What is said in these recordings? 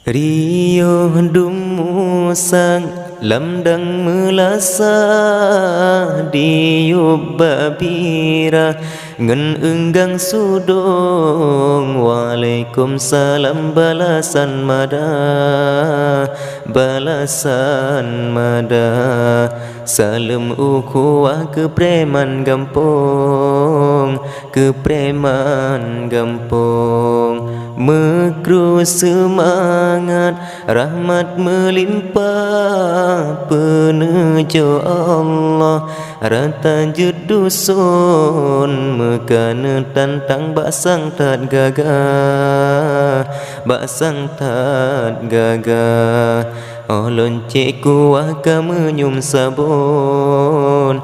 Rio dumu sang lamdang melasa diub babira ngen enggang sudong. Waalaikumsalam balasan mada salam ukhuwah kepreman gampong mekru semangat rahmat melimpah penejo Allah rata dusun mekana tantang basang tat gagah olon cek kuah kamenyum sabun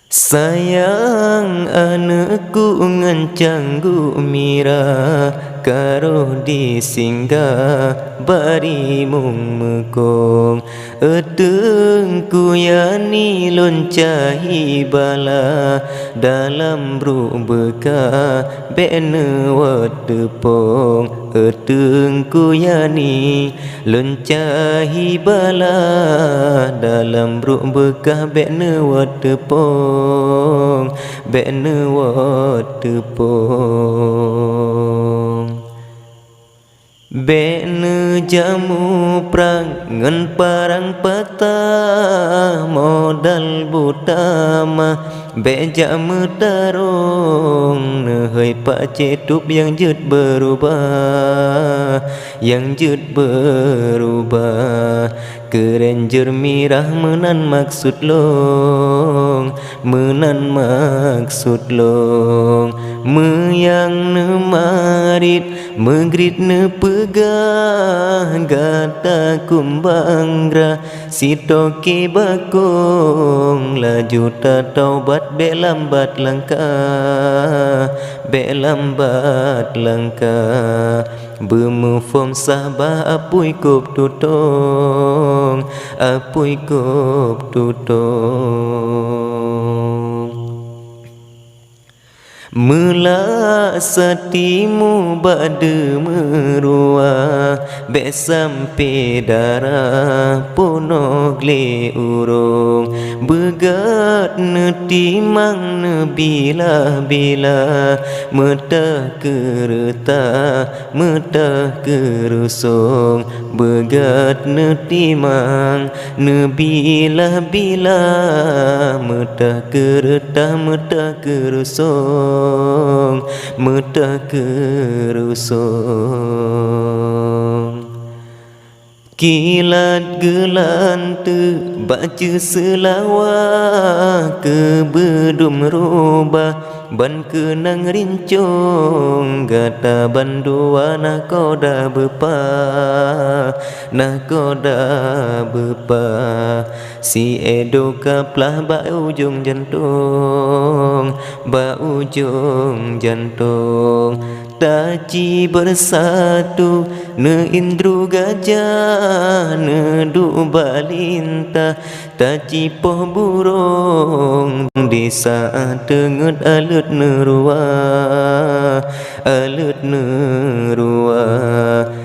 sayang anakku ngancang gumira karo disinggah bari mung mekong edengku yani loncahi bala dalam rubeka bene wadepong edengku yani loncahi bala dalam rubeka bene wadepong Bene jamu prang ngen parang patah modal butama beja metarung nehoi pak cetup yang jut berubah kerenjer mirah menan maksud long meyang ne marit megrit ne pegah gata kumbangra sitoke bakong laju taubat belambat langkah bemufom sabah apui kop tutong Mula satimu bade merua be sampai darah pono gle urung begat ne timang ne bila metah kerusung begat ne timang ne bila metah kerusung kilat gelante baca selawat ke bedum rubah ban kenang rincung gata bandua nakoda bepa si edo kaplah ba ujung jantung taci bersatu ne indru gajah ne du balinta taci poh burung di saat tenget alut nerua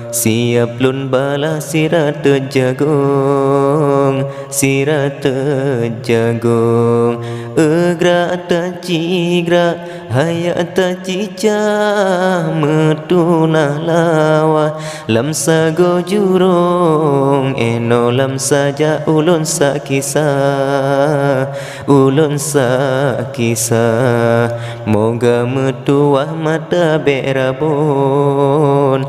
siap lun bala sirat terjagong egra tacigra hayat tacica metuna lawa lam sago jurong eno lam saja ulun sakisah moga metuah mata berabon